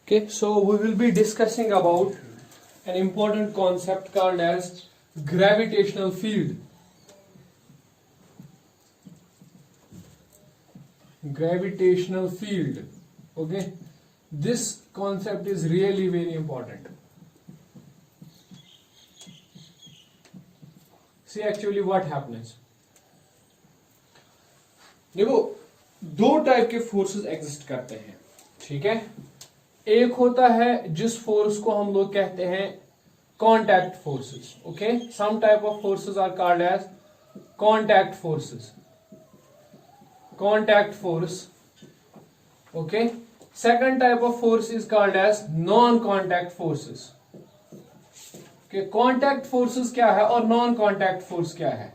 Okay, so we will be discussing about an important concept called as gravitational field. Gravitational field. Okay, this concept is really very important. See actually what happens. देखो दो type के forces exist करते हैं, ठीक है। एक होता है जिस फोर्स को हम लोग कहते हैं contact forces. Okay, some type of forces are called as contact forces. Contact force. Okay, second type of force is called as non contact forces. Okay, contact forces क्या है और नॉन कांटेक्ट फोर्स क्या है?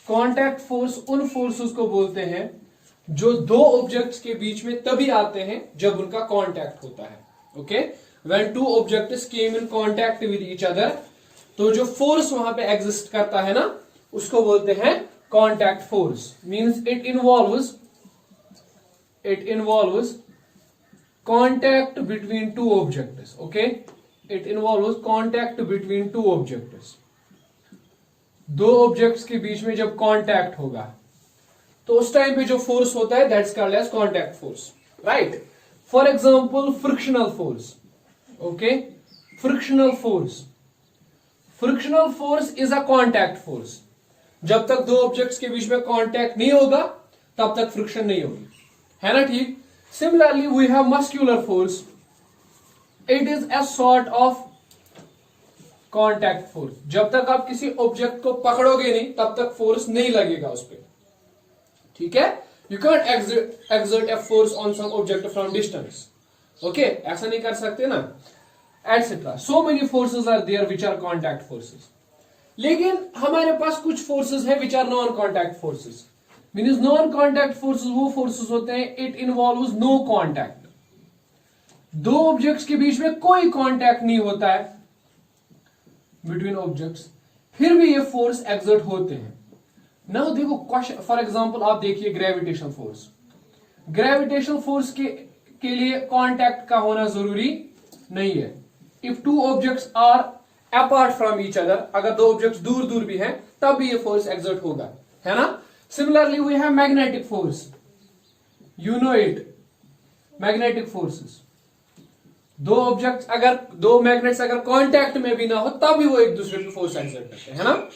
Contact force उन forces को बोलते हैं जो दो ऑब्जेक्ट्स के बीच में तभी आते हैं जब उनका कांटेक्ट होता है. Okay, when two objects came in contact with each other, तो जो फोर्स वहां पे एग्जिस्ट करता है ना, उसको बोलते हैं contact force. Means it involves contact between two objects. Okay, it involves contact between two objects. दो ऑब्जेक्ट्स के बीच में जब कांटेक्ट होगा तो उस टाइम पे जो फोर्स होता है that's called as contact force. Right, for example frictional force. Okay, frictional force is a contact force. जब तक दो ऑब्जेक्ट्स के बीच में कांटेक्ट नहीं होगा तब तक फ्रिक्शन नहीं होगी, है ना. ठीक, similarly we have muscular force. It is a sort of contact force. जब तक आप किसी ऑब्जेक्ट को पकड़ोगे नहीं तब तक फोर्स नहीं लगेगा उस पर, ठीक है. You can't exert a force on some object from distance. Okay, ऐसा नहीं कर सकते ना, etcetera. So many forces are there which are contact forces. लेकिन हमारे पास कुछ फोर्सेस है which are non contact forces. Means non contact forces वो फोर्सेस होते हैं इट इन्वॉल्व्स नो कांटेक्ट. दो ऑब्जेक्ट्स के बीच में कोई कांटेक्ट नहीं होता है बिटवीन ऑब्जेक्ट्स, फिर भी ये फोर्स एक्सर्ट होते हैं. नाउ देखो क्वेश्चन, फॉर एग्जांपल आप देखिए ग्रेविटेशनल फोर्स. ग्रेविटेशनल फोर्स के लिए कांटेक्ट का होना जरूरी नहीं है. If two objects are apart from each other, अगर दो ऑब्जेक्ट्स दूर दूर भी हैं तब भी ये फोर्स एक्सर्ट होगा, है ना. Similarly we have magnetic force. You know it, magnetic forces. दो ऑब्जेक्ट्स अगर दो मैग्नेट्स अगर कांटेक्ट में भी ना हो तब भी वो एक दूसरे पे फोर्स एक्सर्ट करते हैं, है ना.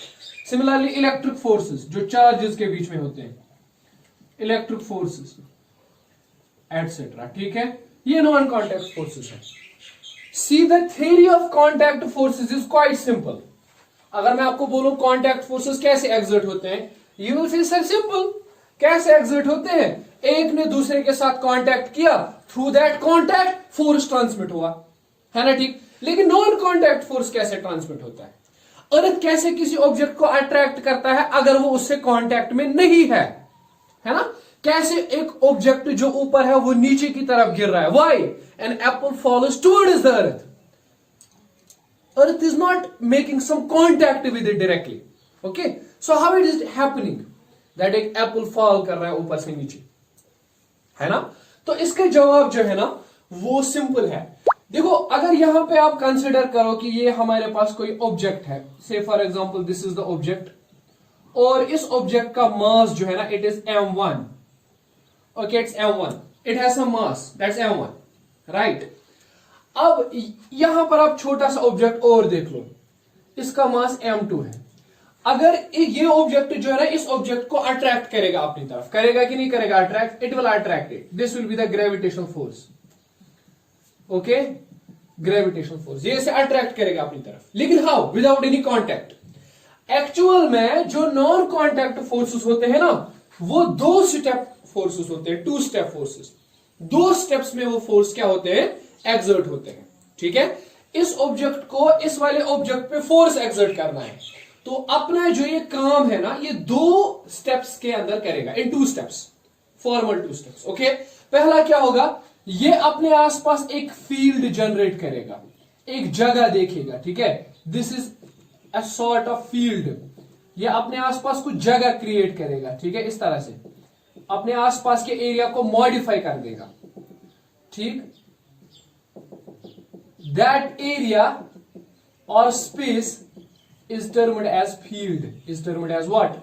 सिमिलरली इलेक्ट्रिक फोर्सेस जो चार्जेस के बीच में होते हैं, इलेक्ट्रिक फोर्सेस एटसेट्रा, ठीक है. ये नॉन कांटेक्ट फोर्सेस है. See the theory of contact forces is quite simple. अगर मैं आपको बोलूं कांटेक्ट फोर्सेस कैसे एक्सर्ट होते हैं, you will say sir simple. कैसे एक्सर्ट होते हैं? एक ने दूसरे के साथ कांटेक्ट किया, through that contact force transmit हुआ, है ना. ठीक, लेकिन नॉन कांटेक्ट फोर्स कैसे ट्रांसमिट होता है? अर्थ कैसे किसी ऑब्जेक्ट को अट्रैक्ट करता है अगर वो उससे कांटेक्ट में नहीं है ना. कैसे एक ऑब्जेक्ट जो ऊपर है वो नीचे की तरफ गिर रहा है. Why? An apple falls towards the earth. Earth is not making some contact with it directly. Okay, so how it is happening that एक एप्पल फॉल कर रहा है ऊपर से नीचे, है ना. तो इसका जवाब जो है ना वो सिंपल है. देखो अगर यहां पे आप कंसिडर करो कि ये हमारे पास कोई ऑब्जेक्ट है, say for example this is the object, और इस ऑब्जेक्ट का मास जो है ना it is m1. Okay, it's m1, it has some mass that's m1, right. अब यहां पर आप छोटा सा ऑब्जेक्ट और देख लो, इसका मास m2 है. अगर ये ऑब्जेक्ट जो है ना इस ऑब्जेक्ट को अट्रैक्ट करेगा अपनी तरफ, करेगा कि नहीं करेगा attract? It will attract it. This will be the gravitational force. Okay, gravitational force ये इसे अट्रैक्ट करेगा अपनी तरफ. लेकिन how? Without any contact. Actual में जो नॉन कांटेक्ट फोर्सेस होते हैं ना वो दो स्टेप फोर्सेस होते हैं, टू स्टेप फोर्सेस. दो स्टेप्स में वो फोर्स क्या होते हैं? एक्सर्ट होते हैं, ठीक है. इस ऑब्जेक्ट को इस वाले ऑब्जेक्ट पे फोर्स एक्सर्ट करना है, तो अपना जो ये काम है ना ये दो स्टेप्स के अंदर करेगा, in two steps, formal two steps. Okay, पहला क्या होगा? ये अपने आसपास एक फील्ड जनरेट करेगा, एक जगह देखेगा, ठीक है. This is a sort of field. ये अपने आसपास कुछ जगह क्रिएट करेगा, ठीक है. इस तरह से अपने आसपास के एरिया को मॉडिफाई कर देगा, ठीक. दैट एरिया और space is termed as field, is termed as what,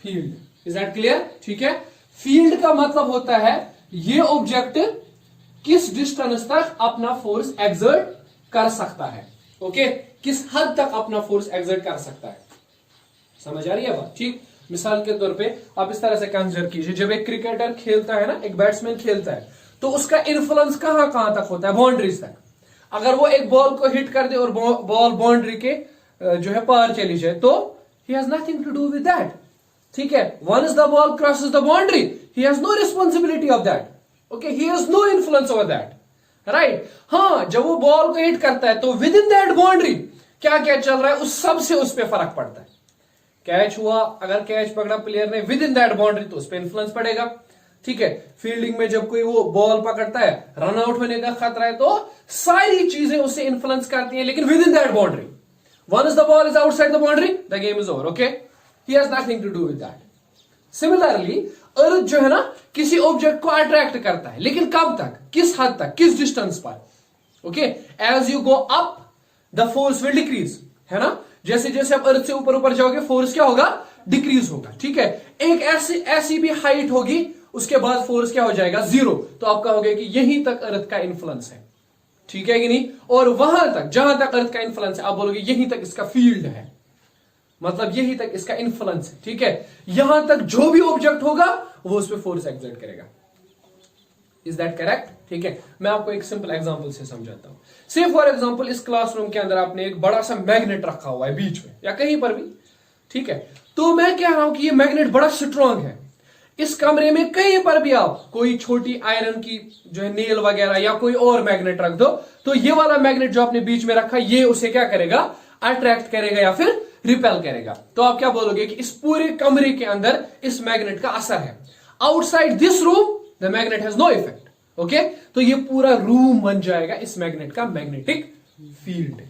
field. Is that clear? ठीक है, फील्ड का मतलब होता है ये ऑब्जेक्ट किस डिस्टेंस तक अपना फोर्स एक्सर्ट कर सकता है। ओके, किस हद तक अपना फोर्स एक्सर्ट कर सकता है। समझ आ रही है बात? ठीक, मिसाल के तौर पे आप इस तरह से कंसिडर कीजिए, जब एक क्रिकेटर खेलता है ना, एक बैट्समैन खेलता है, तो उसका इन्फ्लुएंस कहां कहां तक होता है, बाउंड्रीज तक। अगर वो एक बॉल को हिट कर दे और बॉल बाउंड्री के जो है पार चली जाए, तो he has nothing to do with that. ठीक है, once the ball crosses the boundary, he has no responsibility of that. Okay, he has no influence over that, right. हाँ, जब वो बॉल को हिट करता है तो विद इन दैट बाउंड्री क्या क्या चल रहा है उस सब से उस पर फर्क पड़ता है। कैच हुआ, अगर कैच पकड़ा प्लेयर ने विद इन दैट बाउंड्री तो उस पर इन्फ्लुएंस पड़ेगा। ठीक है, फील्डिंग में जब कोई वो बॉल पकड़ता है, रन आउट होने का खतरा है, तो सारी चीजें उसे इन्फ्लुएंस करती हैं, लेकिन within that boundary. Once the ball is outside the boundary, the game is over. Okay, he has nothing to do with that. Similarly earth जो है ना, किसी ऑब्जेक्ट को अट्रैक्ट करता है, लेकिन कब तक, किस हद तक, किस डिस्टेंस पर। Okay, as you go up the force will decrease, है ना। जैसे जैसे आप अर्थ से ऊपर ऊपर जाओगे, फोर्स क्या होगा, डिक्रीज होगा। ठीक है, एक ऐसी भी हाइट होगी, उसके बाद फोर्स क्या हो जाएगा, जीरो। तो आप कहोगे कि यहीं तक अर्थ का इन्फ्लुएंस है। ठीक है कि नहीं? और वहां तक जहां तक अर्थ का इन्फ्लुएंस है, आप बोलोगे यहीं तक इसका फील्ड है, मतलब यहीं तक इसका इन्फ्लुएंस है। ठीक है, यहां तक जो भी ऑब्जेक्ट होगा वो उस पर फोर्स एक्सर्ट करेगा। Is that correct? ठीक है, मैं आपको एक सिंपल एग्जांपल से समझाता हूं। से फॉर एग्जांपल, इस क्लासरूम के अंदर आपने एक बड़ा सा मैग्नेट रखा हुआ है बीच में या कहीं पर भी। ठीक है, तो मैं कह रहा हूं कि ये मैग्नेट बड़ा स्ट्रांग है। इस कमरे में कहीं पर भी आप कोई छोटी आयरन की जो है नेल वगैरह या कोई और मैग्नेट रख दो, तो ये वाला मैग्नेट जो आपने बीच में रखा, ये उसे क्या करेगा, अट्रैक्ट करेगा या फिर रिपेल करेगा। तो आप क्या बोलोगे कि इस पूरे कमरे के अंदर इस मैग्नेट का असर है। Outside this room the magnet has no effect. Okay, तो ये पूरा रूम बन जाएगा इस मैग्नेट का magnetic field.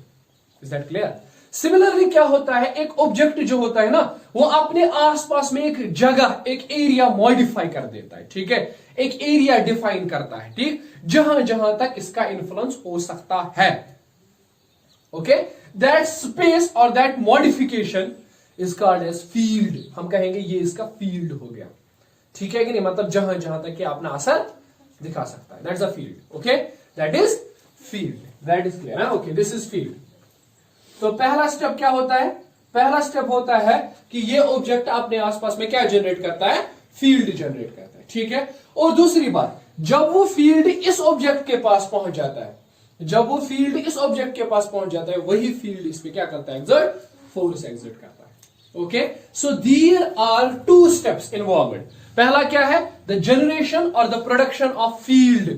Is that clear? Similarly क्या होता है, एक ऑब्जेक्ट जो होता है ना, वो अपने आसपास में एक जगह, एक एरिया मॉडिफाई कर देता है। ठीक है, एक एरिया डिफाइन करता है, ठीक, जहां जहां तक इसका इन्फ्लुएंस हो सकता है। ओके, दैट स्पेस और that modification is called as field. हम कहेंगे ये इसका फील्ड हो गया। ठीक है कि नहीं? मतलब जहां जहां तक ये अपना असर दिखा सकता है, that's a field. Okay, that is field. That is clear? Okay, this is field. तो पहला स्टेप क्या होता है? पहला स्टेप होता है कि ये ऑब्जेक्ट अपने आसपास में क्या जनरेट करता है, फील्ड जनरेट करता है। ठीक है, और दूसरी बात, जब वो फील्ड इस ऑब्जेक्ट के पास पहुंच जाता है, जब वो फील्ड इस ऑब्जेक्ट के पास पहुंच जाता है, वही फील्ड इस पे क्या करता है, एक्सर्ट, फोर्स एक्सर्ट करता है। Okay, so there are two steps involved. पहला क्या है, द जनरेशन और द प्रोडक्शन ऑफ फील्ड।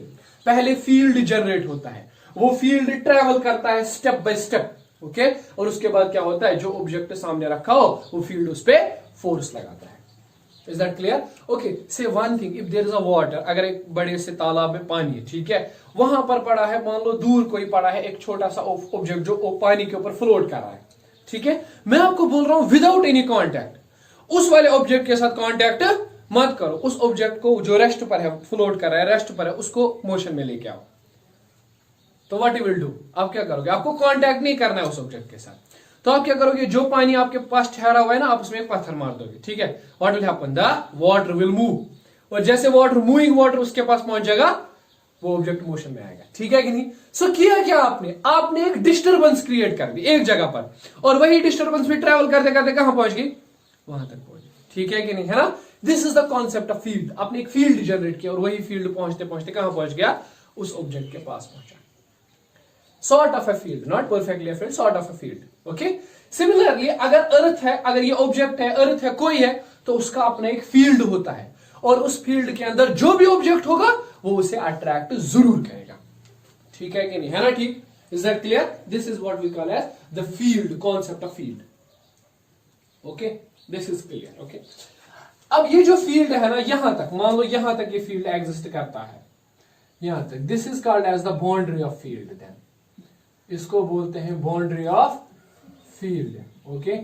पहले फील्ड जनरेट होता है, वो फील्ड ट्रेवल करता है स्टेप बाय स्टेप। ओके, और उसके बाद क्या होता है, जो ऑब्जेक्ट सामने रखा हो वो फील्ड उस पे फोर्स लगाता है। Is that clear? Okay, say one thing, if there is a water, अगर एक बड़े से तालाब में पानी है, ठीक है, वहां पर पड़ा है, मान लो दूर कोई पड़ा है एक छोटा सा ऑब्जेक्ट जो पानी के ऊपर फ्लोट कर रहा है। ठीक है, मैं आपको बोल रहा हूं विदाउट एनी कॉन्टैक्ट, उस वाले ऑब्जेक्ट के साथ कॉन्टैक्ट मत करो। उस ऑब्जेक्ट को जो रेस्ट पर है, फ्लोट कर रहा है, रेस्ट पर है, उसको मोशन में लेके आओ। तो व्हाट यू विल डू, आप क्या करोगे, आपको कांटेक्ट नहीं करना है उस ऑब्जेक्ट के साथ। तो आप क्या करोगे, जो पानी आपके पास ठहरा हुआ है ना, आप उसमें एक पत्थर मार दोगे। ठीक है, what will happen, the water will move, और जैसे वाटर, मूविंग वाटर उसके पास पहुंच जाएगा, वो ऑब्जेक्ट मोशन में आएगा। ठीक है कि नहीं? सो किया क्या आपने एक डिस्टर्बेंस क्रिएट कर दी एक जगह पर, और वही डिस्टर्बेंस भी ट्रेवल करते करते कहां पहुंच गई, वहां तक पहुंच गई। ठीक है कि नहीं? है ना? This is the concept of field. आपने एक फील्ड जनरेट किया और वही फील्ड पहुंचते पहुंचते कहां पहुंच गया, उस ऑब्जेक्ट के पास पहुंचा। Sort of a field, not perfectly a field, sort of a field. Okay? Similarly, अगर अर्थ है, अगर ये ऑब्जेक्ट है, अर्थ है, कोई है, तो उसका अपना एक फील्ड होता है, और उस फील्ड के अंदर जो भी ऑब्जेक्ट होगा वो उसे अट्रैक्ट जरूर करेगा। ठीक है कि नहीं? है ना? ठीक, is that clear? This is what we call as the field, concept of field. Okay, this is clear. Okay, अब ये जो फील्ड है ना, यहां तक, मान लो यहां तक ये फील्ड एग्जिस्ट करता है, यहां तक, this is called as the boundary of field. Then इसको बोलते हैं boundary of field. Okay,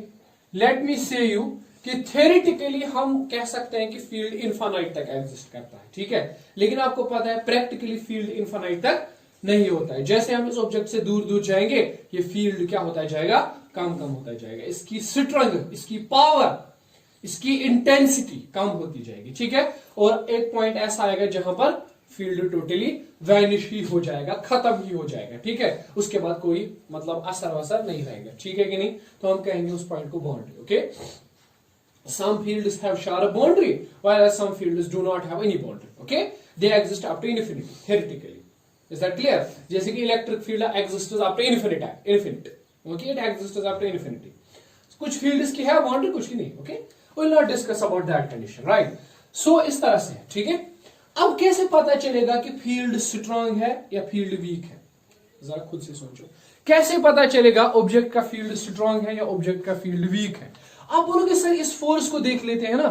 let me say you कि थ्योरेटिकली हम कह सकते हैं कि फील्ड इनफाइनाइट तक एग्जिस्ट करता है। ठीक है, लेकिन आपको पता है प्रैक्टिकली फील्ड इनफाइनाइट तक नहीं होता है। जैसे हम इस ऑब्जेक्ट से दूर दूर जाएंगे ये फील्ड क्या होता जाएगा, कम कम होता जाएगा, इसकी स्ट्रेंथ, इसकी पावर, इसकी इंटेंसिटी कम होती जाएगी, ठीक है। और एक पॉइंट ऐसा आएगा जहां पर फील्ड टोटली वैनिश ही हो जाएगा, खत्म ही हो जाएगा, ठीक है। उसके बाद कोई मतलब असर वसर नहीं रहेगा, ठीक है कि नहीं। तो हम कहेंगे उस पॉइंट को boundary, okay. Some fields have sharp boundary, whereas some fields do not have any boundary. Okay, they exist up to infinity theoretically. Is that clear? जैसे कि electric field exists up to infinite. Okay, it exists up to infinity. कुछ fields की है boundary, कुछ की नहीं. Okay, we will not discuss about that condition, right? So इस तरह से, ठीक है। अब कैसे पता चलेगा कि फील्ड स्ट्रांग है या फील्ड वीक है? जरा खुद से सोचो, कैसे पता चलेगा ऑब्जेक्ट का फील्ड स्ट्रांग है या ऑब्जेक्ट का फील्ड वीक है? आप बोलोगे सर इस फोर्स को देख लेते हैं ना,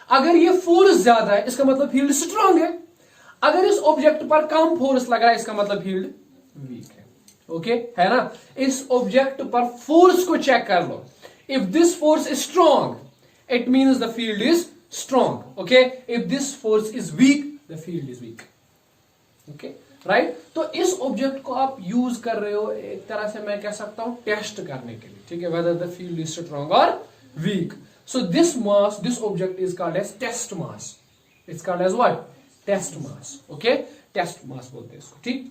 अगर ये फोर्स ज्यादा है इसका मतलब फील्ड स्ट्रांग है, अगर इस ऑब्जेक्ट पर कम फोर्स लग रहा है इसका मतलब फील्ड वीक है, ओके, है ना। इस ऑब्जेक्ट पर फोर्स को चेक कर लो, if this force is strong it means the field is strong, okay. If this force is weak the field is weak, okay, right. तो इस ऑब्जेक्ट को आप यूज कर रहे हो एक तरह से मैं कह सकता हूं टेस्ट करने के लिए, ठीक है, whether the field is strong और weak. So this mass, this object is called as test mass. It's called as what? Test mass. Okay? Test mass बोलते हैं इसको, ठीक?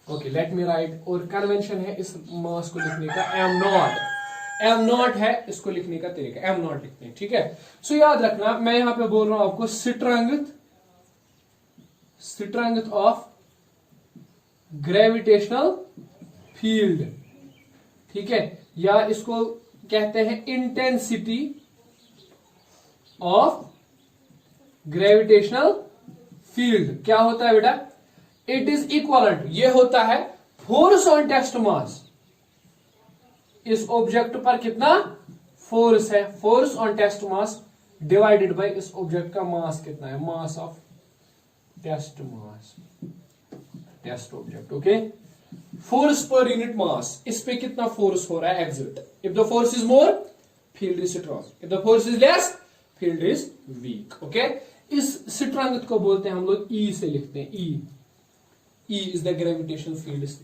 Okay, let me write. और कन्वेंशन है इस मास को लिखने का m नॉट. m नॉट है इसको लिखने का तरीका, m नॉट लिखते हैं, ठीक है। सो याद रखना मैं यहां पे बोल रहा हूं आपको स्ट्रेंथ ऑफ ग्रेविटेशनल फील्ड, ठीक है, या इसको कहते हैं इंटेंसिटी ऑफ ग्रेविटेशनल फील्ड। क्या होता है बेटा? इट इज इक्वलेंट, ये होता है फोर्स ऑन टेस्ट मास। इस ऑब्जेक्ट पर कितना फोर्स है, force on test mass divided by इस ऑब्जेक्ट का मास कितना है, mass of test mass, test object, okay. Force per unit mass, इस पे कितना फोर्स हो रहा है exert. If the force is more field is strong, if the force is less field is weak, okay. इस strength को बोलते हैं हम लोग ई से लिखते हैं, E is the gravitational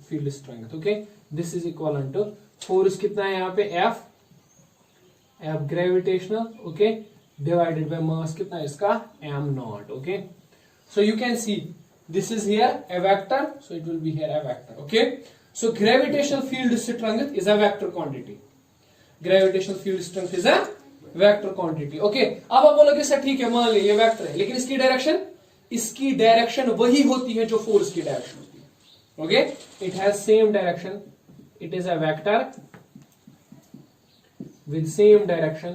field strength, okay. This is equal to force कितना है यहाँ पे F gravitational, okay, divided by mass कितना है इसका m naught, okay. So you can see this is here a vector, so it will be here a vector, okay. So gravitational field strength is a vector quantity, gravitational field strength is a vector quantity, okay. अब आप बोलोगे sir ठीक है मान लीजिए ये vector है, लेकिन इसकी डायरेक्शन वही होती है जो फोर्स की डायरेक्शन होती है, okay. It has same direction, it is a vector with same direction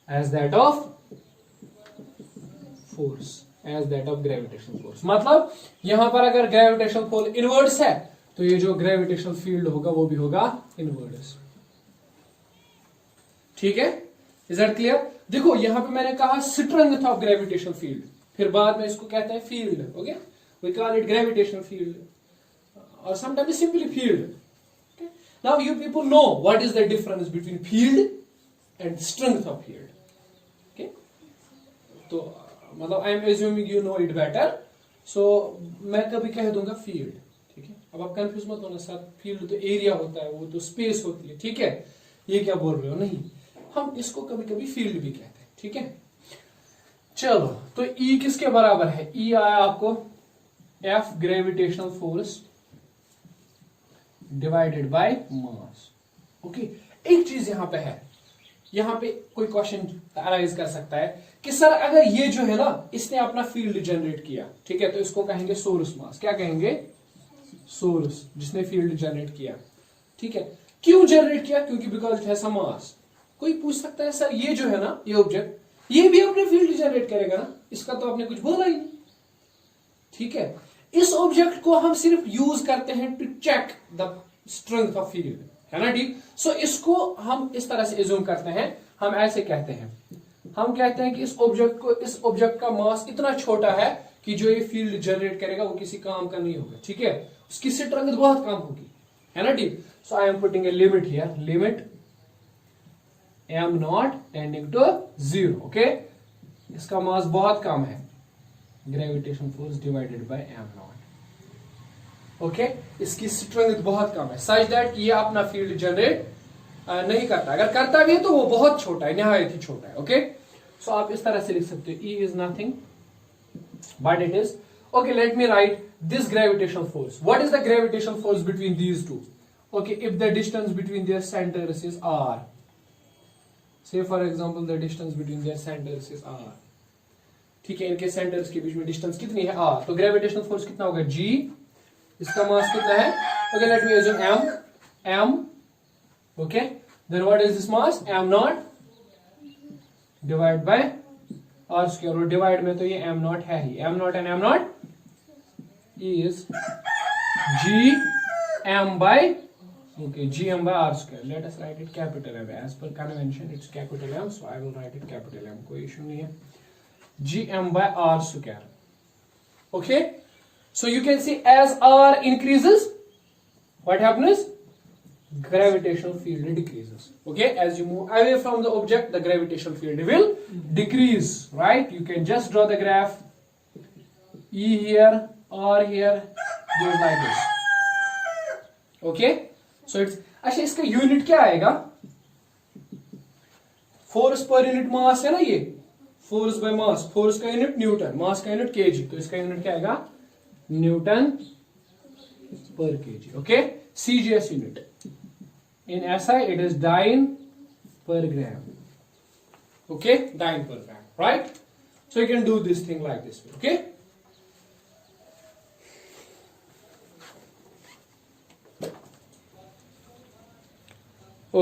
as that of force, as that of gravitational force। मतलब यहां पर अगर ग्रेविटेशनल फोर्स इनवर्स है तो ये जो ग्रेविटेशनल फील्ड होगा वो भी होगा इनवर्स, ठीक है। Is that clear? देखो यहां पे मैंने कहा स्ट्रेंथ ऑफ ग्रेविटेशनल फील्ड, फिर बाद में इसको कहते हैं field, okay, we call it gravitational field और sometimes simply field, okay. Now you people know what is the difference between field and strength of field, okay. तो मतलब I am assuming you know it better, so मैं कभी कह दूंगा field, ठीक है। अब आप कंफ्यूज मत होना सर फील्ड तो एरिया होता है, वो तो स्पेस होती है, ठीक है, ये क्या बोल रहे हो, नहीं, हम इसको कभी कभी फील्ड भी कहते हैं, ठीक है। चलो तो E किसके बराबर है? E आया आपको F gravitational force divided by mass, okay. एक चीज यहां पे है, यहां पे कोई क्वेश्चन अराइज कर सकता है कि सर अगर ये जो है ना इसने अपना फील्ड जनरेट किया, ठीक है, तो इसको कहेंगे सोर्स मास, क्या कहेंगे? सोर्स, जिसने फील्ड जनरेट किया, ठीक है। क्यों जनरेट किया? क्योंकि बिकॉज इट हैज सम मास। कोई पूछ सकता है सर ये जो है ना ये ऑब्जेक्ट ये भी अपने फील्ड जनरेट करेगा ना, इसका तो आपने कुछ बोला ही नहीं, ठीक है। इस ऑब्जेक्ट को हम सिर्फ यूज करते हैं to check the strength of field, है ना, ठीक। सो इसको हम इस तरह से एज्यूम करते हैं, हम ऐसे कहते हैं, हम कहते हैं कि इस ऑब्जेक्ट का मास इतना छोटा है कि जो ये फील्ड जनरेट करेगा वो किसी काम का नहीं होगा, ठीक है, उसकी स्ट्रेंथ बहुत कम होगी, है ना, ठीक। So I am putting a limit here, limit m naught tending to 0, okay. इसका मास बहुत कम है, gravitation force divided by m naught. Okay, इसकी स्ट्रेंथ बहुत कम है, सच दैट ये अपना फील्ड जनरेट नहीं करता, अगर करता भी है तो वो बहुत छोटा है, निहायत ही छोटा है। ओके, सो आप इस तरह से लिख सकते हो, E is nothing but it is, okay, let me write this gravitational force. What is the gravitational force between these two? Okay, if the distance between their centers is r, say for example the distance between their centers is r, ठीक है, इनके centres के बीच में distance कितनी है r, तो gravitational force कितना होगा g, इसका मास कितना है, okay, let me assume m, okay, then what is this mass, m naught divide by r square, और डिवाइड में तो ये m naught है ही, m naught and m naught is g m by, okay, g m by r square. Let us write it capital M. As per convention it's capital M, so I will write it capital M, कोई issue नहीं है, g m by r square. Okay, so you can see as r increases, what happens, gravitational field decreases. Okay, as you move away from the object, the gravitational field will decrease, right? You can just draw the graph, E here, R here, goes like this. Okay, so it's, अच्छा इसका unit क्या आएगा, force per unit मास है ना, ये force by mass, force का unit Newton, मास का unit KG, तो इसका यूनिट क्या आएगा, न्यूटन पर KG. Okay, CGS unit, in SI it is dyne per gram. Okay, dyne per gram, right? So you can do this thing like this way. Okay,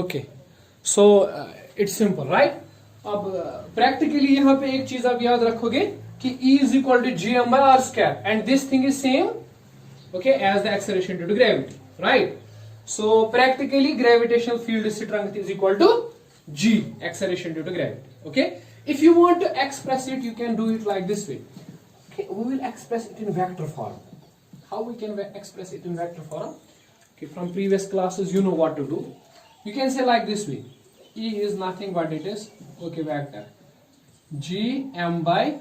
okay, so it's simple, right? अब practically यहाँ पे एक चीज आप याद रखोगे कि E is equal to gm by r square, and this thing is same, okay, as the acceleration due to gravity, right? So practically gravitational field strength is equal to g, acceleration due to gravity. Okay, if you want to express it, you can do it like this way. Okay, we will express it in vector form. How we can express it in vector form? Okay, from previous classes you know what to do. You can say like this way, E is nothing but it is, okay, vector g m by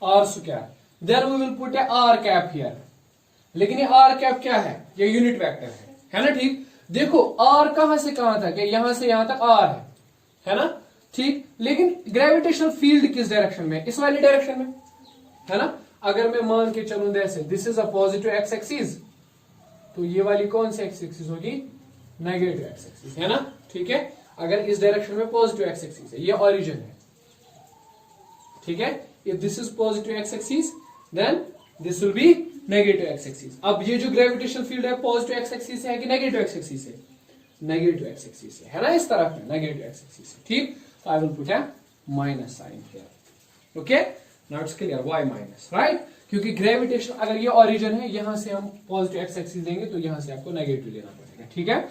r square, there we will put a r cap here, लेकिन ये r cap क्या है, ये unit vector है ना, ठीक, देखो r कहां से कहां तक है, यहां से यहां तक r है ना, ठीक, लेकिन ग्रेविटेशनल फील्ड किस डायरेक्शन में, इस वाली डायरेक्शन में है ना, अगर मैं मान के चलूं जैसे this is a positive x axis, तो ये वाली कौन सी एक्स एक्सिस होगी, नेगेटिव एक्स एक्सिस, है ना, ठीक है, अगर इस डायरेक्शन में पॉजिटिव एक्स एक्सिस है, ये ओरिजिन है, ठीक है, if this is positive x axis then this will be negative x axis. अब ये जो ग्रेविटेशनल फील्ड है पॉजिटिव एक्स एक्सिस है कि नेगेटिव एक्स एक्सिस है, नेगेटिव एक्स एक्सिस है ना, इस तरफ में नेगेटिव एक्स एक्सिस है, ठीक, तो I will put a minus sign here. Okay, now it's clear, why minus, right, क्योंकि ग्रेविटेशन अगर ये ओरिजिन है, यहां से हम पॉजिटिव एक्स एक्सिस लेंगे तो यहां से आपको नेगेटिव लेना पड़ेगा, ठीक है।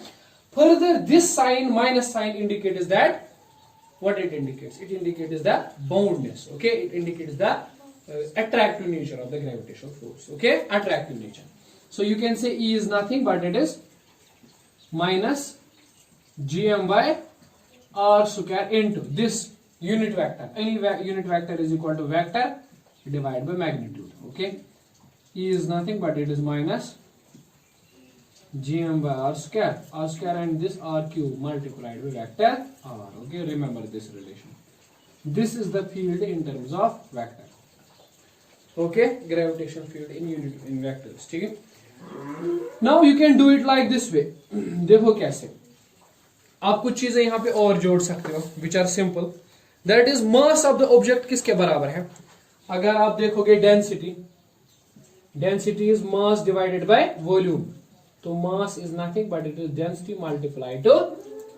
Further this sign minus sign indicates that, what it indicates, it indicates the boundness, okay, it indicates the attractive nature of the gravitational force, okay, attractive nature. So you can say E is nothing but it is minus gm by r square into this unit vector, any unit vector is equal to vector divided by magnitude, okay, E is nothing but it is minus gm by r square and this r cube multiplied by vector r, okay, remember this relation, this is the field in terms of vector, okay, gravitational field in unit in vectors, ठीक है। now you can do it like this way, देखो कैसे, आप कुछ चीजें यहाँ पे और जोड़ सकते हो which are simple, that is mass of the object किसके बराबर है, अगर आप देखोगे density is mass divided by volume, तो mass is nothing but it is density multiplied to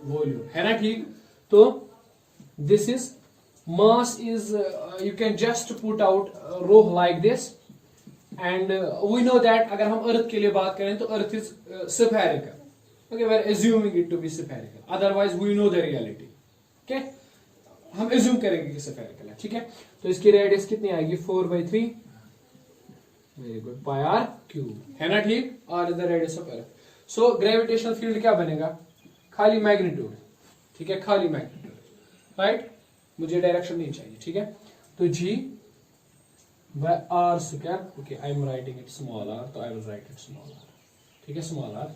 volume, है ना, ठीक, तो this is mass is you can just put out rho like this and we know that अगर हम अर्थ के लिए बात करें तो अर्थ is spherical, okay, we are assuming it to be spherical, otherwise we know the reality, okay, हम assume करेंगे कि spherical है, ठीक है, तो इसकी रेडियस कितनी आएगी 4/3, very good, pi r cube, है ना, ठीक, और the radius of earth, so gravitational field क्या बनेगा, खाली मैग्नीट्यूड, ठीक है, खाली मैग्नीट्यूड, राइट, मुझे डायरेक्शन नहीं चाहिए, ठीक है। तो g by r square, okay I am writing it small r, तो I will write it small r, ठीक है, small r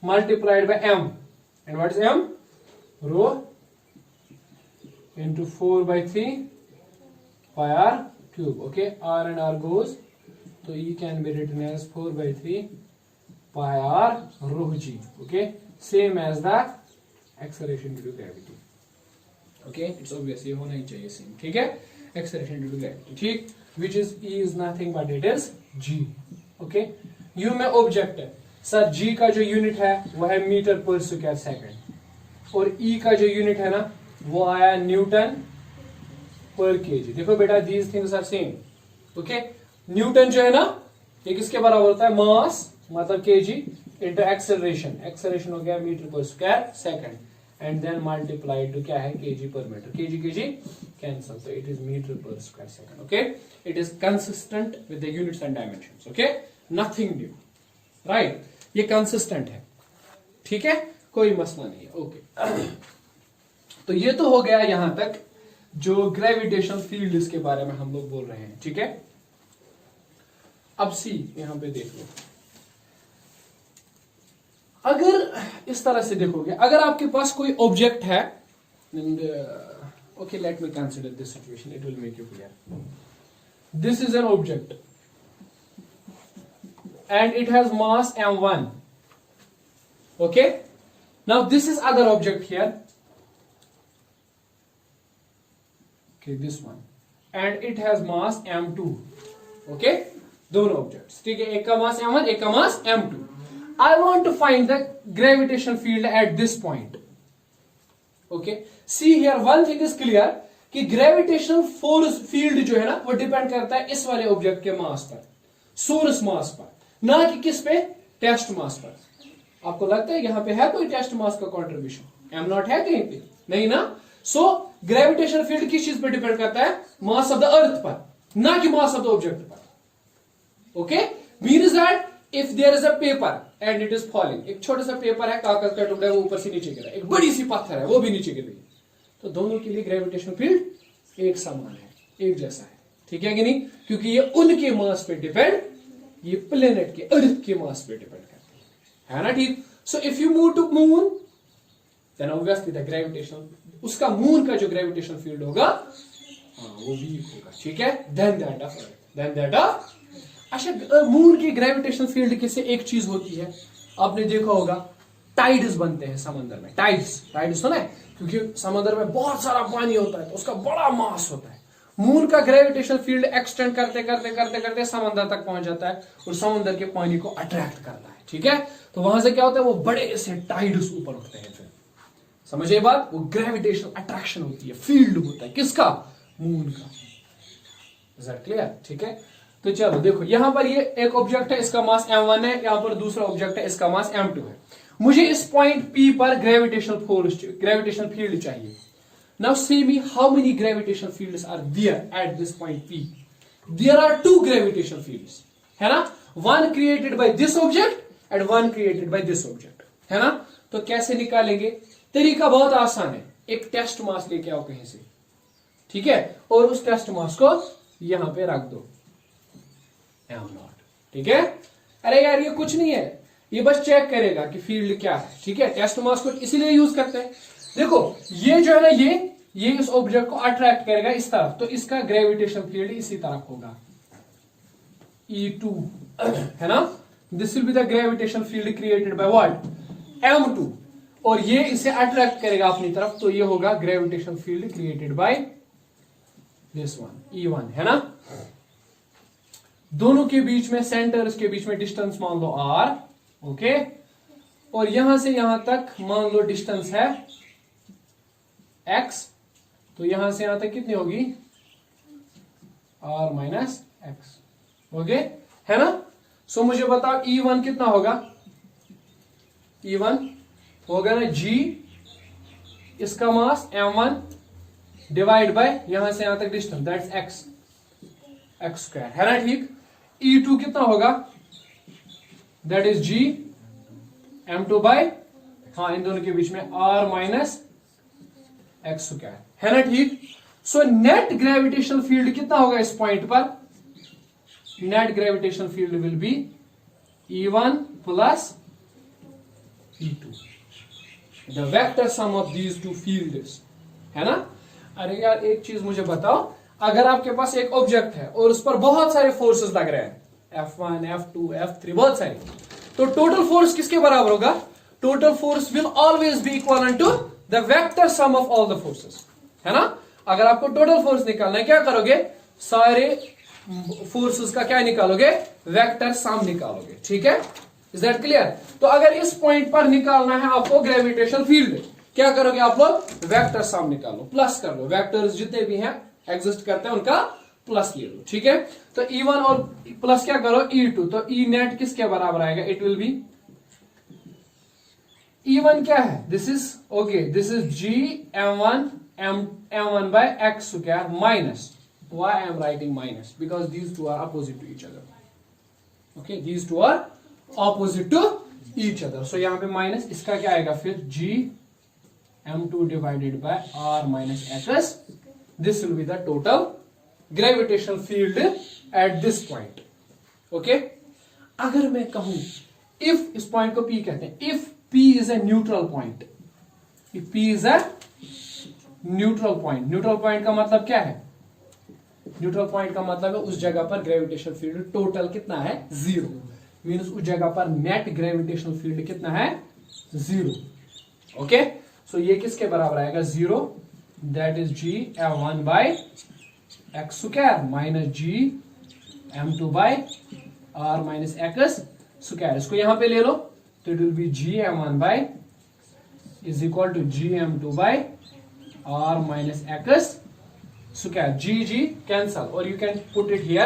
multiplied by m, and what is m, rho into 4/3 pi r cube, okay, r and r goes, so e can be written as 4/3 pi r rho g, okay, same as the acceleration due to gravity, okay, it's obvious ये होना ही चाहिए same, ठीक है, acceleration due to gravity, ठीक, which is e is nothing but it is g, okay। u में object है sir, g का जो यूनिट है वो है मीटर पर स्क्वायर सेकंड, और e का जो यूनिट है ना वो आया न्यूटन पर केजी। देखो बेटा these things are same, okay. Newton जो है ना ये किसके बराबर होता है, मास मतलब केजी इंटू एक्सेलरेशन, एक्सेलरेशन हो गया metre per square second, and then multiplied to क्या है, KG per metre, KG KG cancel, तो it is metre per square second, okay. It is consistent with the units and dimensions, okay, nothing new, right, ये consistent है, ठीक है, कोई मसला नहीं है, ओके। तो ये तो हो गया यहां तक जो ग्रेविटेशनल फील्ड इसके बारे में हम लोग बोल रहे हैं, ठीक है। अब सी यहां पे देख लो, अगर इस तरह से देखोगे, अगर आपके पास कोई ऑब्जेक्ट है, okay let me consider this situation, it will make you clear. This is an object and it has mass m1, okay. Now this is other object here, this one, and it has mass m2, okay, दोनों objects, ठीक है, एक का मास m1 एक का मास m2। I want to find the gravitational field at this point, okay। See here one thing is clear कि gravitational force field जो है ना वो डिपेंड करता है इस वाले ऑब्जेक्ट के मास पर, सोर्स मास पर, ना कि किस पे, टेस्ट मास पर। आपको लगता है यहां पे है कोई टेस्ट मास का कंट्रीब्यूशन, m0 है कहीं पे, नहीं ना। सो ग्रेविटेशनल फील्ड किस चीज पर डिपेंड करता है, मास ऑफ द अर्थ पर, ना कि मास ऑफ द ऑब्जेक्ट पर, okay. Means that if there is a paper and it is falling, एक छोटा सा पेपर है, कागज का टुकड़ा है, वो ऊपर से नीचे गिरा, एक बड़ी सी पत्थर है वो भी नीचे गिर गई, तो दोनों के लिए ग्रेविटेशनल फील्ड एक समान है, एक जैसा है, ठीक है कि नहीं, क्योंकि ये उनके मास पे डिपेंड, ये प्लेनेट के अर्थ के मास पे डिपेंड करते है ना, ठीक। So if you move to moon then obviously the gravitational, उसका मून का जो ग्रेविटेशनल फील्ड होगा वो वीक होगा, ठीक है, then that of earth, then that of. अच्छा, मून की ग्रेविटेशनल फील्ड की से एक चीज होती है, आपने देखा होगा टाइड्स बनते हैं समंदर में, टाइड्स, टाइड्स सुना है, क्योंकि समंदर में बहुत सारा पानी होता है तो उसका बड़ा मास होता है। मून का ग्रेविटेशनल फील्ड एक्सटेंड करते करते करते करते समंदर तक पहुंच जाता है और समंदर के पानी को अट्रैक्ट करता है, ठीक है। तो वहां से क्या होता है, वो बड़े से टाइड्स ऊपर उठते हैं, फिर समझिए बात, वो ग्रेविटेशनल अट्रैक्शन होती है, फील्ड होता है किसका, मून का। इज दैट क्लियर, ठीक है। तो चलो देखो यहां पर ये एक ऑब्जेक्ट है, इसका मास m1 है, यहां पर दूसरा ऑब्जेक्ट है, इसका मास m2 है। मुझे इस पॉइंट P पर ग्रेविटेशनल फोर्स, ग्रेविटेशनल फील्ड चाहिए। Now say me how many gravitational fields are there at this point P। There are 2 gravitational fields, है ना, one created by this object and one created by this object, है ना। तो कैसे निकालेंगे, तरीका बहुत आसान है, एक टेस्ट मास लेके आओ कहीं से, ठीक है, और उस टेस्ट मास को यहां पे रख दो m0, ठीक है। अरे यार ये कुछ नहीं है, ये बस चेक करेगा कि फील्ड क्या है, ठीक है। टेस्ट मास को इसीलिए यूज करते हैं। देखो ये जो है ना, ये इस ऑब्जेक्ट को अट्रैक्ट करेगा इस तरफ, तो इसका ग्रेविटेशनल फील्ड इसी तरफ होगा, E2, है ना। This will be the gravitational field created by what, m2, और ये इसे अट्रैक्ट करेगा अपनी तरफ, तो ये होगा gravitational field created by this one, E1, है ना। दोनों के बीच में, सेंटर्स के बीच में डिस्टेंस मान लो r, ओके, और यहां से यहां तक मान लो डिस्टेंस है x, तो यहां से यहां तक कितनी होगी, r माइनस x, ओके, है ना। सो मुझे बताओ E1 कितना होगा, E1 होगा ना g, इसका मास m1 डिवाइड बाय यहां से यहां तक डिस्टेंस, दैट्स x स्क्वायर, है ना, ठीक। E2 कितना होगा, that is g m2 bye, हाँ इन दोनों के बीच में r माइनस x स्क्वायर, है ना, ठीक। सो नेट ग्रेविटेशनल फील्ड कितना होगा इस पॉइंट पर? Net gravitational field will be E1 plus E2, the vector sum of these two fields, है ना? अरे यार एक चीज मुझे बताओ, अगर आपके पास एक ऑब्जेक्ट है और उस पर बहुत सारे फोर्सेस लग रहे हैं, F1, F2, F3, बहुत सारे, तो टोटल फोर्स किसके बराबर होगा? Total force will always be equal to the vector sum of all the forces, है ना? अगर आपको टोटल फोर्स निकालना है, क्या करोगे? सारे फोर्सेस का क्या निकालोगे? वेक्टर सम निकालोगे, ठीक है? Is that clear? तो अगर इस पॉइंट पर निकालना है आपको ग्रेविटेशनल फील्ड, क्या करोगे आप लोग? वेक्टर सम निकालो, प्लस कर लो, वेक्टर्स जितने भी हैं एग्जिस्ट करते हैं उनका प्लस ले लो, ठीक है? तो E1 और प्लस क्या करो? E2, तो E नेट किसके बराबर आएगा? इट विल बी, E1 क्या है? This is okay, this is G M1 by x square minus, why I am writing minus? Because these two are opposite to each other. Okay, these two are opposite to each other. So यहाँ पे minus, इसका क्या आएगा फिर? G M2 divided by R minus x. This will be the total gravitational field at this point. Okay? अगर मैं कहूं if, इस पॉइंट को P कहते हैं, if P is a neutral point, if P is a neutral point, neutral point का मतलब क्या है? न्यूट्रल पॉइंट का मतलब है उस जगह पर ग्रेविटेशनल फील्ड टोटल कितना है? 0, मींस उस जगह पर नेट ग्रेविटेशनल फील्ड कितना है? 0. ओके, सो ये किसके बराबर आएगा? 0, that is G M1 by x square minus G M2 by R minus x square. इसको यहां पे ले लो, तो it will B G M1 by is equal to G M2 by R minus x square. G cancel, or you can put it here,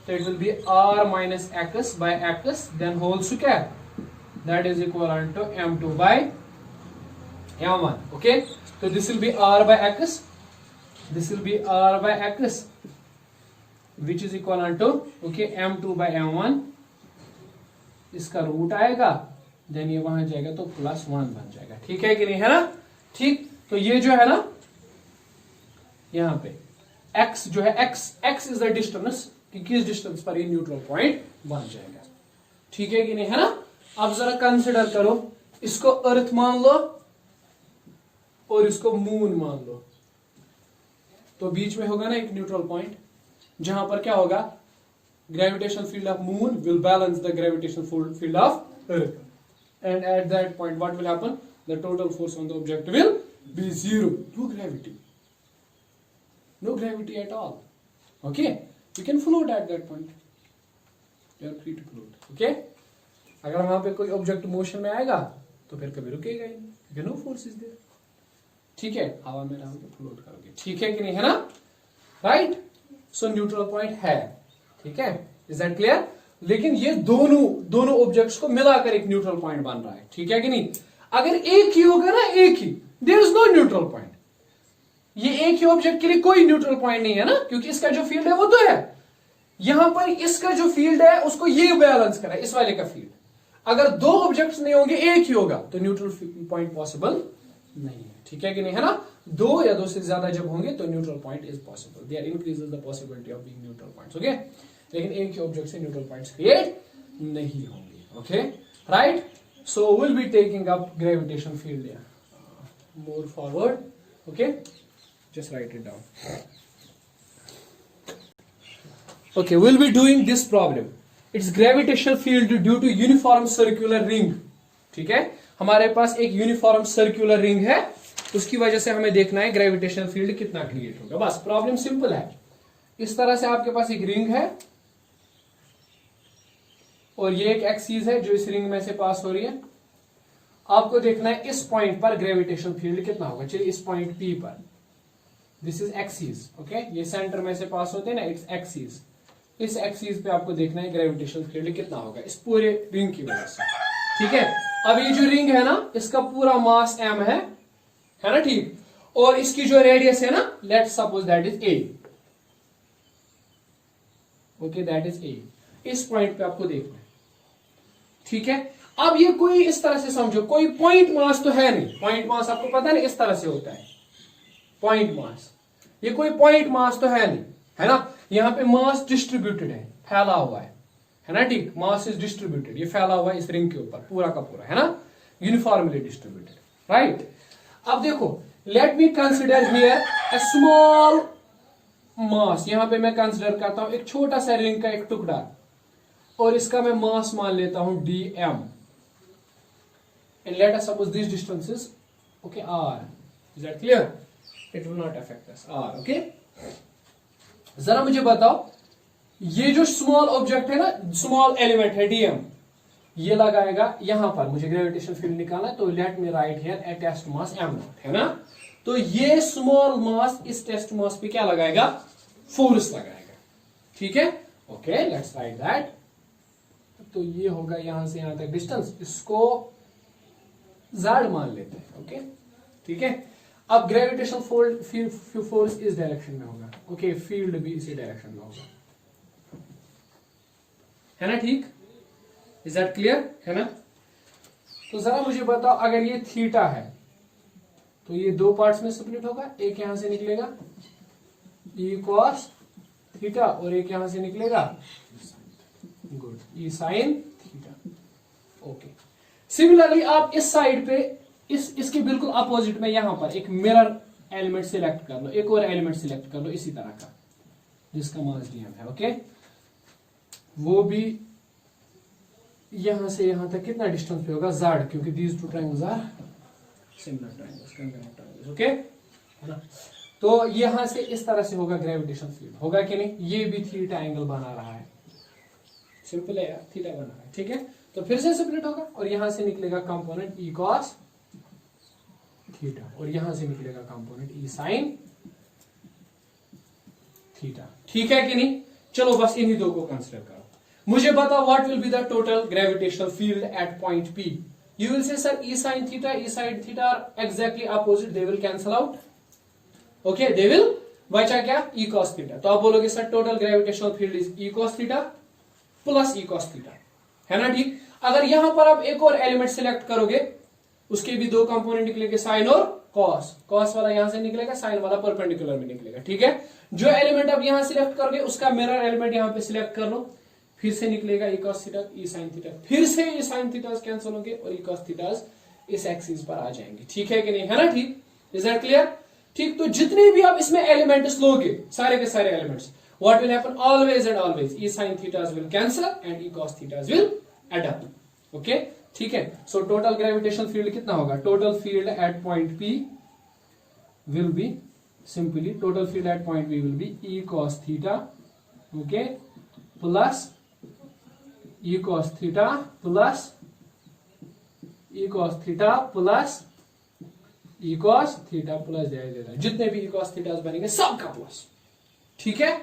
so it will be R minus x by x then whole square, that is equal to M2 by M1. Okay, so this will be R by x, this will be R by x, which is equal to okay M2 by M1, इसका root आएगा, then ये वहां जाएगा तो +1 बन जाएगा. ठीक है कि नहीं? है ना? ठीक, तो ये जो है ना यहां पे x जो है, x इज द डिस्टेंस, कि किस डिस्टेंस पर ये न्यूट्रल पॉइंट बन जाएगा. ठीक है कि नहीं? है ना? अब जरा कंसिडर करो, इसको अर्थ मान लो और इसको मून मान लो, तो बीच में होगा ना एक न्यूट्रल पॉइंट, जहां पर क्या होगा? Gravitational field of moon will balance the gravitational field of earth, and at that point what will happen? The total force on the object will be 0. No gravity, no gravity at all. Okay, you can float at that point, you are free to float. Okay, अगर वहां पे कोई object motion में आएगा तो फिर कभी रुकेगा ही नहीं, क्योंकि नो फोर्स इज देयर. ठीक है, हवा में रहोगे, फ्लोट करोगे. ठीक है कि नहीं? है ना? राइट, सो न्यूट्रल पॉइंट है. ठीक है, इज दैट क्लियर? लेकिन ये दोनों ऑब्जेक्ट्स को मिलाकर एक न्यूट्रल पॉइंट बन रहा है. ठीक है कि नहीं? अगर एक ही होगा ना, एक ही, there is no neutral point. ये एक ही ऑब्जेक्ट के लिए कोई न्यूट्रल पॉइंट नहीं है ना, क्योंकि इसका जो फील्ड है वो तो है. यहां पर इसका जो फील्ड है उसको ये बैलेंस करा, इस वाले का फील्ड. अगर दो ऑब्जेक्ट्स नहीं होंगे, एक ही होगा, तो न्यूट्रल पॉइंट पॉसिबल नहीं है. ठीक है कि नहीं? है ना? दो या दो से ज्यादा जब होंगे तो neutral point is possible, there increases the possibility of being neutral points. Okay, लेकिन एक ही ऑब्जेक्ट से न्यूट्रल पॉइंट्स क्रिएट नहीं होंगे. Okay, right, so will be taking up gravitation field more forward. Okay, just write it down. Okay, we'll be doing this problem. It's gravitational field due to uniform circular ring. ठीक है, हमारे पास एक uniform circular ring है, उसकी वजह से हमें देखना है ग्रेविटेशनल फील्ड कितना क्रिएट होगा. बस प्रॉब्लम सिंपल है. इस तरह से आपके पास एक रिंग है और ये एक एक्सिस है जो इस रिंग में से पास हो रही है. आपको देखना है इस पॉइंट पर ग्रेविटेशनल फील्ड कितना होगा. चलिए, इस पॉइंट P पर, दिस इज एक्सिस. ओके, ये सेंटर में से पास होते हैं ना, इट्स एक्सिस. इस एक्सिस पे आपको देखना है ग्रेविटेशनल फील्ड कितना होगा इस पूरे रिंग की वजह से. ठीक है, अब ये जो रिंग है ना, इसका पूरा मास m है ना? ठीक, और इसकी जो रेडियस है ना, let's suppose that is a. Okay, that is a. इस पॉइंट पे आपको देखना है. ठीक है, अब ये कोई इस तरह से समझो, कोई पॉइंट मास तो है नहीं. पॉइंट मास आपको पता है ना, इस तरह से होता है पॉइंट मास. ये कोई पॉइंट मास तो है नहीं, है ना। यहाँ पे मास डिस्ट्रीब्यूटेड है, फैला हुआ है ना, ठीक। मास इज डिस्ट्रीब्यूटेड, ये फैला हुआ है इस रिंग के ऊपर पूरा का पूरा, है ना, यूनिफॉर्मली डिस्ट्रीब्यूटेड, राइट। अब देखो, let me consider here a small mass. यहां पे मैं कंसिडर करता हूं एक छोटा सा रिंग का एक टुकड़ा, और इसका मैं मास मान लेता हूं dm, and let us suppose this distance is okay r. Is that clear? It will not affect us, r. Okay. जरा मुझे बताओ, ये जो स्मॉल ऑब्जेक्ट है ना, स्मॉल एलिमेंट है dm, ये लगाएगा यहां पर, मुझे ग्रेविटेशन फील्ड निकालना है, तो let me write here a test mass m0, है ना। तो ये स्मॉल मास इस टेस्ट मास पे क्या लगाएगा, फोर्स लगाएगा, ठीक है। Okay, let's write that. तो ये होगा यहां से यहां तक डिस्टेंस, इसको z मान लेते हैं, ओके, ठीक है। अब ग्रेविटेशनल फोर्स इस डायरेक्शन में होगा, ओके, फील्ड भी इसी डायरेक्शन में होगा, है ना, ठीक। इज दैट क्लियर, है ना। तो जरा मुझे बताओ, अगर ये थीटा है तो ये दो पार्ट्स में स्प्लिट होगा, एक यहां से निकलेगा e cos थीटा, और एक यहां से निकलेगा good e sin theta, okay. Similarly आप इस साइड पे इसके बिल्कुल अपोजिट में यहां पर एक मिरर एलिमेंट सिलेक्ट कर लो, एक और एलिमेंट सिलेक्ट कर लो इसी तरह का, जिसका मास dm है, ओके। वो भी यहां से यहां तक कितना डिस्टेंस पे होगा, z, क्योंकि these two triangles are similar triangles, congruent triangles, okay, है ना। तो यहां से इस तरह से होगा ग्रेविटेशन फील्ड, होगा कि नहीं। ये भी थीटा एंगल बना रहा है, सिंपल है यार, थीटा बना रहा है, ठीक है। तो फिर से स्प्लिट होगा, और यहां से निकलेगा कंपोनेंट e cos थीटा, और यहां से निकलेगा कंपोनेंट e sin थीटा, ठीक है कि नहीं। चलो बस इन्हीं दो को कंसिडर करो। मुझे बताओ, what will be the total gravitational field at point P। You will say sir e sin theta, e sin theta are exactly opposite, they will cancel out, okay, they will बचा क्या, e cos theta. तो आप बोलोगे sir total gravitational field is e cos theta plus e cos theta, है ना, ठीक। अगर यहां पर आप एक और एलिमेंट सिलेक्ट करोगे, उसके भी दो कंपोनेंट निकलेंगे, साइन और कॉस। कॉस वाला यहां से निकलेगा, साइन वाला परपेंडिकुलर में निकलेगा, ठीक है। जो एलिमेंट आप यहां सिलेक्ट करोगे, उसका मिरर एलिमेंट यहां पे सिलेक्ट कर लो, फिर से निकलेगा e cos theta, e sin theta, फिर से e sin थीटा कैंसिल होंगे, और e cos थीटा इस एक्सिस पर आ जाएंगे, ठीक है कि नहीं, है ना, ठीक। इज दैट क्लियर, ठीक। तो जितने भी आप इसमें एलिमेंट्स लोगे, सारे के सारे elements, what will happen, always and always e sin theta will cancel and e cos theta will add up, okay, ठीक है। सो टोटल ग्रेविटेशनल फील्ड कितना होगा, total field at point P will be simply, total field at point P will be e cos theta, okay, plus e cos theta plus e cos theta plus e cos theta plus they, जितने भी e cos theta बनेंगे सबका plus, ठीक है।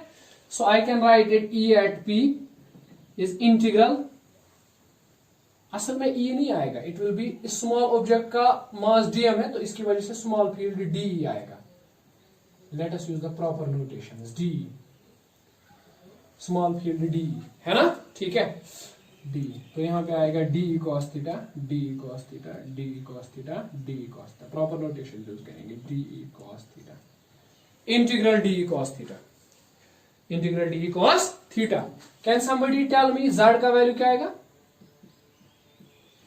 So I can write it e at P is integral, असल में e नहीं आएगा, it will be, small object का मास dm है, तो इसकी वजह से स्मॉल फील्ड d आएगा। Let us use the proper notation, d, small field d, है ना, ठीक है, d। तो यहां पे आएगा d cos theta, d cos theta, d cos theta, d cos theta, proper notation use करेंगे, d cos theta, integral d cos theta, integral d cos theta. Can somebody tell me z का value क्या आएगा,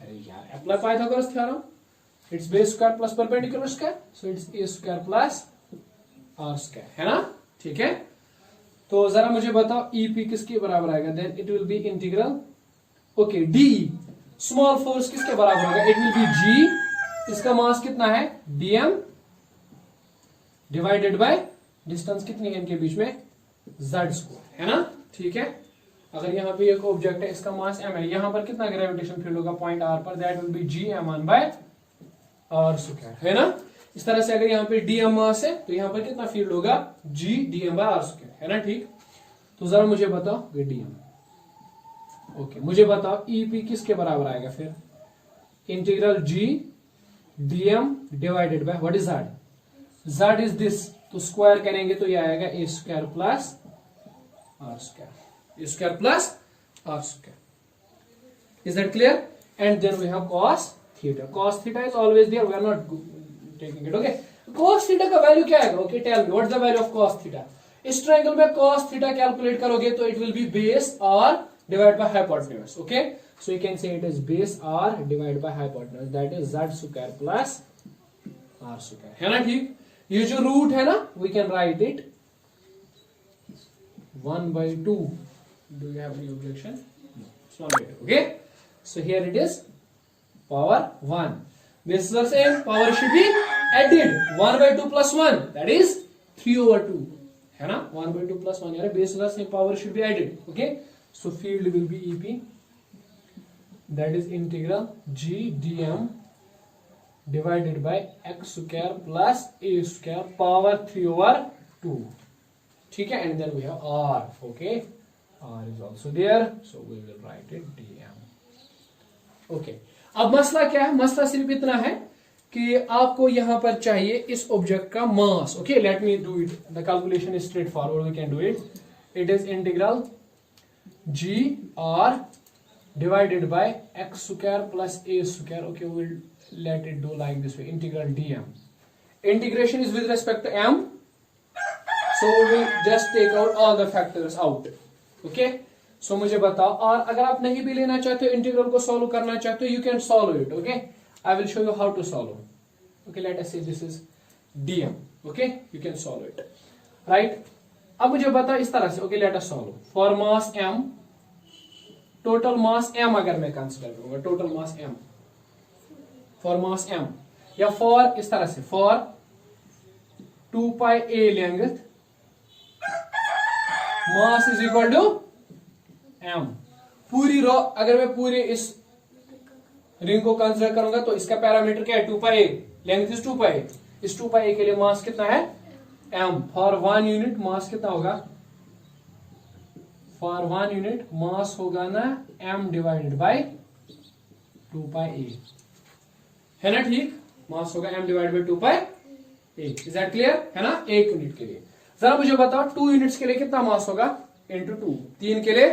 अरे यार, apply Pythagoras theorem, it's base square plus perpendicular square, so it's a square plus r square, है ना, ठीक है। तो जरा मुझे बताओ EP किसके बराबर आएगा, then it will be integral, okay, D small force किसके बराबर होगा, इट विल बी G, इसका मास कितना है dm डिवाइडेड बाय डिस्टेंस कितनी है इनके बीच में, z स्क्वायर, है ना, ठीक है। अगर यहाँ पे एक ऑब्जेक्ट है, इसका मास m है, यहाँ पर कितना ग्रेविटेशन फील्ड होगा पॉइंट r पर, that will be gm1 by r square, है ना। इस तरह से अगर यहाँ पे dm मास है, तो यहाँ पर कितना फील्ड होगा, g dm by r square, है ना, ठीक। तो जरा मुझे बताओ ये dm, ओके, मुझे बताओ EP किसके बराबर आएगा फिर, integral G dm divided by what is z, z is this, तो स्क्वायर करेंगे तो ये आएगा a square plus r square, a square plus r square. Is that clear, and then we have cos theta, cos theta is always there, we are not taking it, okay. cos theta का value क्या आएगा? Okay tell me what is the value of cos theta? इस triangle में cos theta calculate करोगे तो it will be base r divide by hypotenuse. Okay so you can say it is base r divide by hypotenuse, that is z square plus r square. है ना ठीक? ये जो root है ना we can write it 1/2. Do you have any objection? No. It's 1/2. Okay. So here it is power 1. This is the same. Power should be added. 1/2 plus 1. That is 3/2. है ना? 1/2 plus 1. यार base is the same. Power should be added. Okay. So field will be EP. That is integral G dm divided by x square plus a square power 3/2. ठीक है? And then we have r. Okay. R is also there, so we will write it dm. Okay. अब मसला क्या है? मसला सिर्फ इतना है कि आपको यहां पर चाहिए इस ऑब्जेक्ट का mass. Okay let me do it. The calculation is straightforward. We can do it. It is integral g r divided by x square plus a square. Okay, we will let it do like this way. Integral dm. Integration is with respect to m, so we will just take out all the factors out. Okay so मुझे बताओ. और अगर आप नहीं भी लेना चाहते हो, इंटीग्रल को सॉल्व करना चाहते हो, you can solve it. Okay I will show you how to solve. Okay let us say this is dm. Okay you can solve it right. अब मुझे बताओ इस तरह से. Okay let us solve. For mass m, total mass m अगर मैं consider करूंगा, total mass m for mass m, या फॉर इस तरह से for 2 pi a length mass is equal to m. पूरी रो अगर मैं पूरे इस रिंग को कंसीडर करूंगा तो इसका पैरामीटर क्या है? 2 pi a. Length is 2 pi a. इस 2 pi a के लिए मास कितना है? m. फॉर 1 यूनिट मास कितना होगा? फॉर 1 यूनिट मास होगा ना m divided by 2 pi a. है ना ठीक? मास होगा m divided by 2 pi a. Is that clear? है ना? 1 यूनिट के लिए. जरा मुझे बताओ 2 यूनिट्स के लिए कितना मास होगा? इंटू 2. 3 के लिए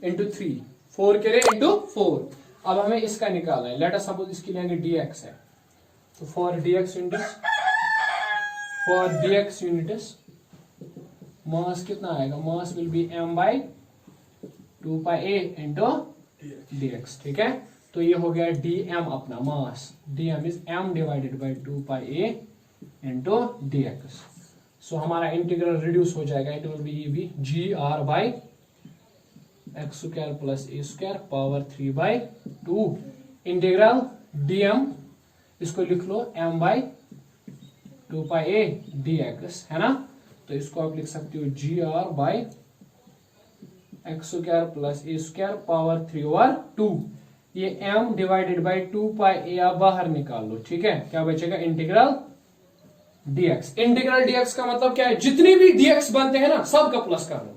इंटू 3. 4 के लिए इंटू 4. अब हमें इसका निकालना है. लेट अस सपोज इसकी लेंगे dx है, तो फॉर dx यूनिट्स मास कितना आएगा? Mass will be m by 2 pi a into dx. ठीक है, तो ये हो गया dm अपना mass. dm is m divided by 2 pi a into dx. सो हमारा इंटीग्रल रिड्यूस हो जाएगा. It will be G r by x square plus a square power 3/2 integral dm. इसको लिख लो m by 2 pi a dx. है ना? तो इसको आप लिख सकते हो g r by x square plus a square power 3/2. ये m divided by 2 pi a आप बाहर निकाल लो. ठीक है, क्या बचेगा? Integral dx. इंटीग्रल dx का मतलब क्या है? जितनी भी dx बनते हैं ना सबका प्लस कर लो.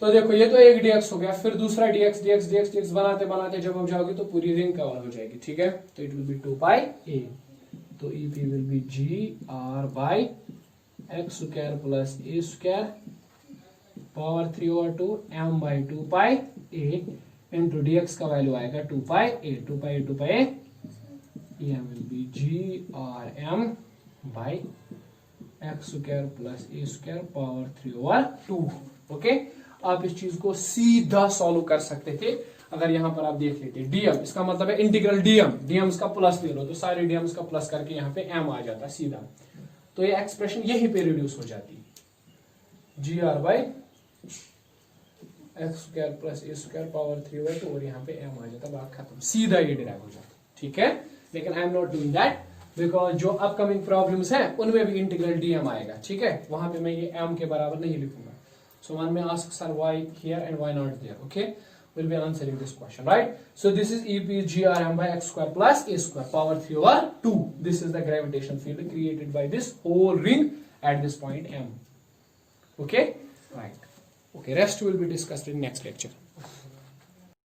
तो देखो ये तो एक dx हो गया, फिर दूसरा dx बनाते बनाते जब आप जाओगे तो पूरी रिंग कवर हो जाएगी. ठीक है, तो it will be 2 pi a. तो EP will be G r by x square plus a square power 3/2 m by 2 pi a into dx का वैल्यू आएगा 2 pi a. 2 pi a m will be G r m by x square plus a square power 3/2. Okay, आप इस चीज को सीधा solve कर सकते थे अगर यहां पर आप देख लेते. dm इसका मतलब है इंटीग्रल dm का प्लस ले लो तो सारे dm का प्लस करके यहाँ पे m आ जाता सीधा. तो ये एक्सप्रेशन यहीं पे रिड्यूस हो जाती. G r by x square plus a square power 3/2 और यहाँ पे m आ जाता. बात खत्म, सीधा ये डिराइव हो जाता. ठीक है, लेकिन I am not doing that because जो अपकमिंग प्रॉब्लम्स हैं उनमें भी इंटीग्रल dm आएगा. ठीक है, वहां पे मैं ये m के बराबर नहीं लिखूंगा. So one may ask sir why here and why not there. Okay, we'll be answering this question, right? So this is EP GRM by x square plus a square power 3/2. This is the gravitational field created by this whole ring at this point M. Okay, right? Okay, rest will be discussed in next lecture.